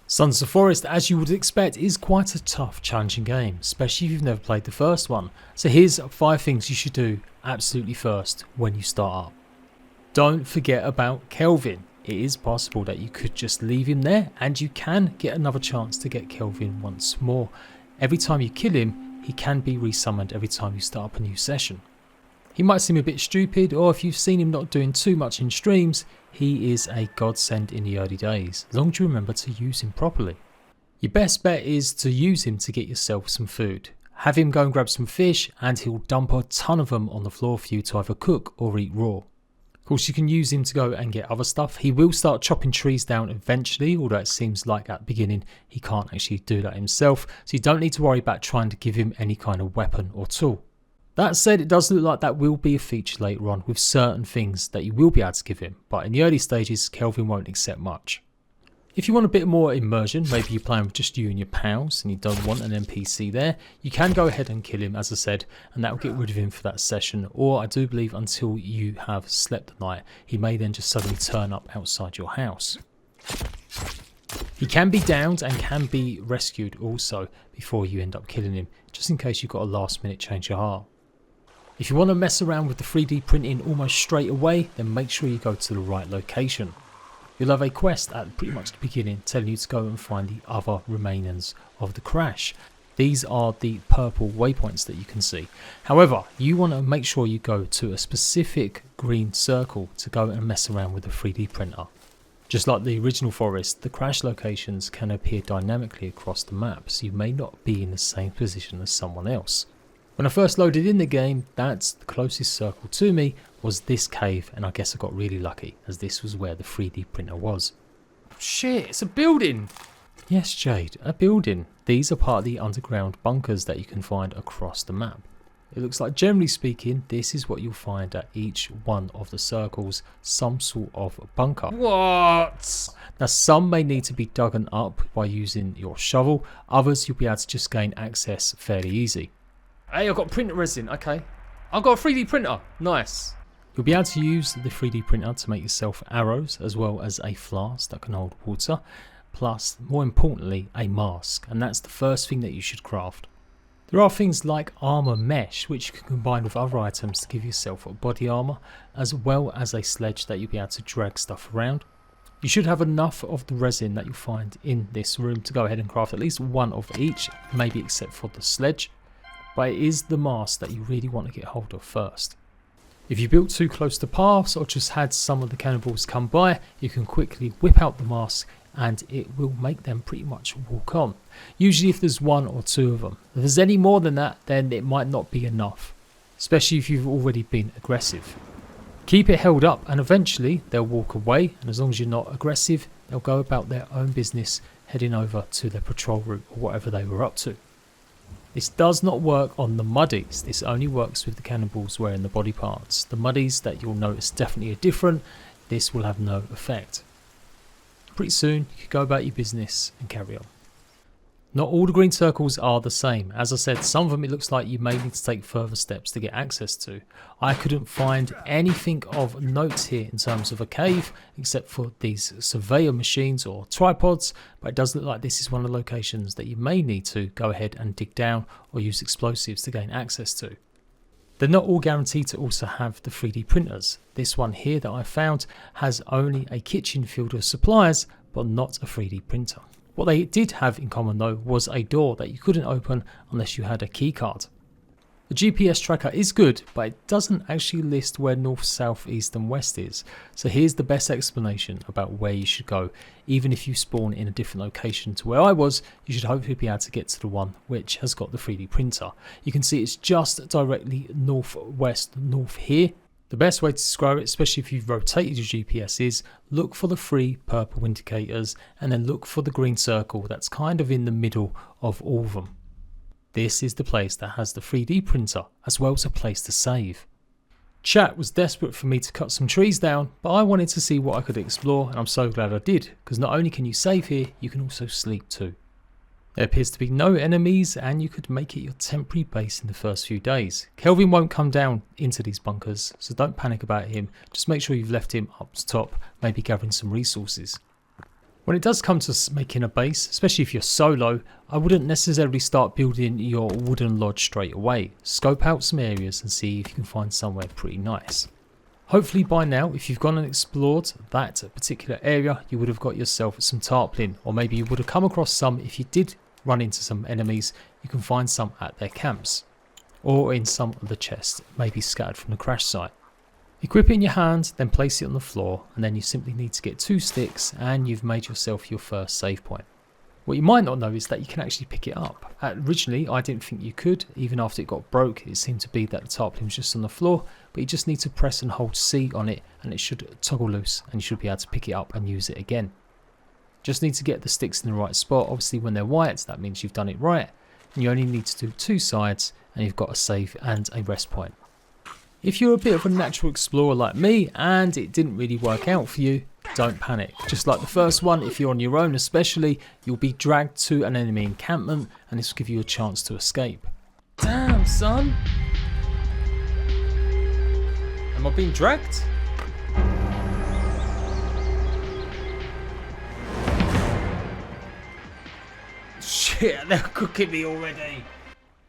Sons of the Forest, as you would expect, is quite a tough, challenging game, especially if you've never played the first one. So here's 5 things you should do absolutely first when you start up. Don't forget about Kelvin. It is possible that you could just leave him there and you can get another chance to get Kelvin once more. Every time you kill him, he can be resummoned every time you start up a new session. He might seem a bit stupid, or if you've seen him not doing too much in streams, he is a godsend in the early days, as long as you remember to use him properly. Your best bet is to use him to get yourself some food. Have him go and grab some fish and he'll dump a ton of them on the floor for you to either cook or eat raw. Of course, you can use him to go and get other stuff. He will start chopping trees down eventually, although it seems like at the beginning he can't actually do that himself, so you don't need to worry about trying to give him any kind of weapon or tool. That said, it does look like that will be a feature later on with certain things that you will be able to give him, but in the early stages Kelvin won't accept much. If you want a bit more immersion, maybe you're playing with just you and your pals and you don't want an NPC there, you can go ahead and kill him, as I said, and that will get rid of him for that session, or I do believe until you have slept the night. He may then just suddenly turn up outside your house. He can be downed and can be rescued also before you end up killing him, just in case you've got a last minute change of heart. If you want to mess around with the 3D printing almost straight away, then make sure you go to the right location. You'll have a quest at pretty much the beginning telling you to go and find the other remainings of the crash. These are the purple waypoints that you can see. However, you want to make sure you go to a specific green circle to go and mess around with the 3D printer. Just like the original forest, the crash locations can appear dynamically across the map, so you may not be in the same position as someone else. When I first loaded in the game, that's the closest circle to me was this cave, and I guess I got really lucky as this was where the 3D printer was. Shit, it's a building! Yes, Jade, a building. These are part of the underground bunkers that you can find across the map. It looks like, generally speaking, this is what you'll find at each one of the circles, some sort of bunker. What? Now, some may need to be dug up by using your shovel, others you'll be able to just gain access fairly easy. Hey, I've got printer resin, okay. I've got a 3D printer, nice. You'll be able to use the 3D printer to make yourself arrows, as well as a flask that can hold water, plus, more importantly, a mask, and that's the first thing that you should craft. There are things like armor mesh, which you can combine with other items to give yourself a body armor, as well as a sledge that you'll be able to drag stuff around. You should have enough of the resin that you'll find in this room to go ahead and craft at least one of each, maybe except for the sledge. But it is the mask that you really want to get hold of first. If you built too close to paths or just had some of the cannibals come by, you can quickly whip out the mask and it will make them pretty much walk on. Usually if there's 1 or 2 of them. If there's any more than that, then it might not be enough, especially if you've already been aggressive. Keep it held up and eventually they'll walk away, and as long as you're not aggressive, they'll go about their own business, heading over to their patrol route or whatever they were up to. This does not work on the muddies, this only works with the cannibals wearing the body parts. The muddies that you'll notice definitely are different, this will have no effect. Pretty soon you can go about your business and carry on. Not all the green circles are the same. As I said, some of them it looks like you may need to take further steps to get access to. I couldn't find anything of note here in terms of a cave, except for these surveyor machines or tripods, but it does look like this is one of the locations that you may need to go ahead and dig down or use explosives to gain access to. They're not all guaranteed to also have the 3D printers. This one here that I found has only a kitchen filled with supplies, but not a 3D printer. What they did have in common though was a door that you couldn't open unless you had a key card. The GPS tracker is good, but it doesn't actually list where north, south, east and west is. So here's the best explanation about where you should go. Even if you spawn in a different location to where I was, you should hopefully be able to get to the one which has got the 3D printer. You can see it's just directly northwest north here. The best way to describe it, especially if you've rotated your GPS, is look for the 3 purple indicators and then look for the green circle that's kind of in the middle of all of them. This is the place that has the 3D printer, as well as a place to save. Chat was desperate for me to cut some trees down, but I wanted to see what I could explore, and I'm so glad I did, because not only can you save here, you can also sleep too. There appears to be no enemies, and you could make it your temporary base in the first few days. Kelvin won't come down into these bunkers, so don't panic about him, just make sure you've left him up top, maybe gathering some resources. When it does come to making a base, especially if you're solo, I wouldn't necessarily start building your wooden lodge straight away. Scope out some areas and see if you can find somewhere pretty nice. Hopefully by now, if you've gone and explored that particular area, you would have got yourself some tarpaulin, or maybe you would have come across some. If you did run into some enemies, you can find some at their camps, or in some of the chests, maybe scattered from the crash site. Equip it in your hand, then place it on the floor, and then you simply need to get 2 sticks and you've made yourself your first save point. What you might not know is that you can actually pick it up. Originally I didn't think you could, even after it got broke. It seemed to be that the tarpaulin was just on the floor, but you just need to press and hold C on it and it should toggle loose and you should be able to pick it up and use it again. Just need to get the sticks in the right spot. Obviously when they're white, that means you've done it right, and you only need to do 2 sides and you've got a save and a rest point. If you're a bit of a natural explorer like me and it didn't really work out for you, don't panic. Just like the first one, if you're on your own especially, you'll be dragged to an enemy encampment and this will give you a chance to escape. Damn son! Am I being dragged? Shit, they're cooking me already!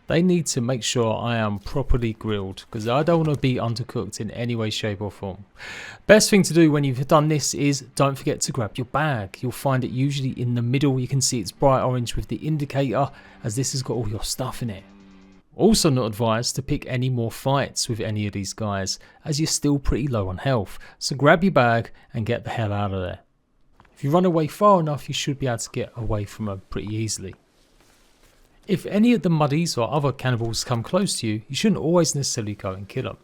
They need to make sure I am properly grilled because I don't want to be undercooked in any way, shape or form. Best thing to do when you've done this is don't forget to grab your bag. You'll find it usually in the middle. You can see it's bright orange with the indicator as this has got all your stuff in it. Also not advised to pick any more fights with any of these guys as you're still pretty low on health. So grab your bag and get the hell out of there. If you run away far enough, you should be able to get away from them pretty easily. If any of the muddies or other cannibals come close to you, you shouldn't always necessarily go and kill them.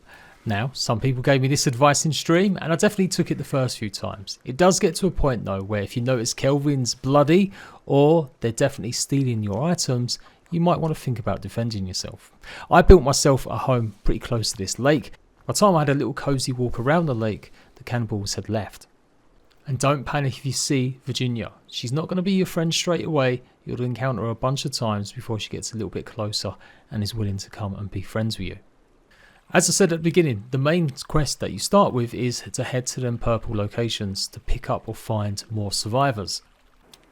Now, some people gave me this advice in stream and I definitely took it the first few times. It does get to a point though where if you notice Kelvin's bloody or they're definitely stealing your items, you might want to think about defending yourself. I built myself a home pretty close to this lake. By the time I had a little cozy walk around the lake, the cannibals had left. And don't panic if you see Virginia. She's not going to be your friend straight away. You'll encounter her a bunch of times before she gets a little bit closer and is willing to come and be friends with you. As I said at the beginning, the main quest that you start with is to head to them purple locations to pick up or find more survivors.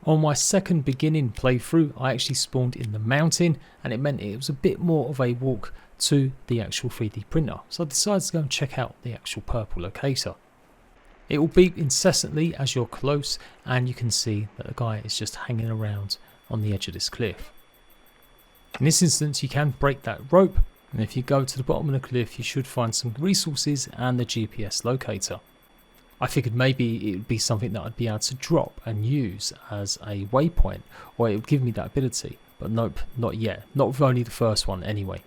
On my second beginning playthrough, I actually spawned in the mountain and it meant it was a bit more of a walk to the actual 3D printer. So I decided to go and check out the actual purple locator. It will beep incessantly as you're close and you can see that the guy is just hanging around on the edge of this cliff. In this instance you can break that rope, and if you go to the bottom of the cliff you should find some resources and the GPS locator. I figured maybe it would be something that I'd be able to drop and use as a waypoint, or it would give me that ability, but nope, not yet, not with only the first one anyway.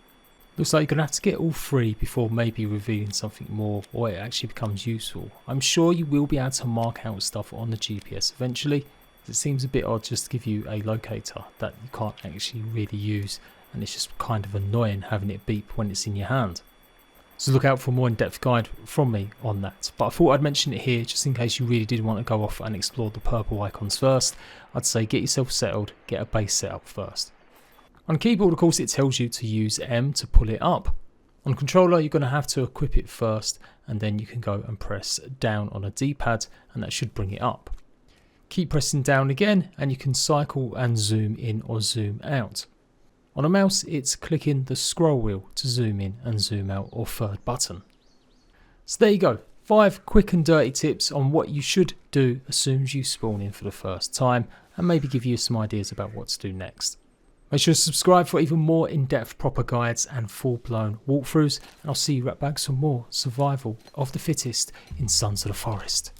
Looks like you're going to have to get all 3 before maybe revealing something more or it actually becomes useful. I'm sure you will be able to mark out stuff on the GPS eventually. It seems a bit odd just to give you a locator that you can't actually really use, and it's just kind of annoying having it beep when it's in your hand. So look out for a more in-depth guide from me on that. But I thought I'd mention it here just in case you really did want to go off and explore the purple icons first. I'd say get yourself settled, get a base set up first. On keyboard, of course, it tells you to use M to pull it up. On controller, you're going to have to equip it first, and then you can go and press down on a D-pad, and that should bring it up. Keep pressing down again, and you can cycle and zoom in or zoom out. On a mouse, it's clicking the scroll wheel to zoom in and zoom out, or third button. So there you go. 5 quick and dirty tips on what you should do as soon as you spawn in for the first time, and maybe give you some ideas about what to do next. Make sure to subscribe for even more in-depth proper guides and full-blown walkthroughs, and I'll see you right back for some more survival of the fittest in Sons of the Forest.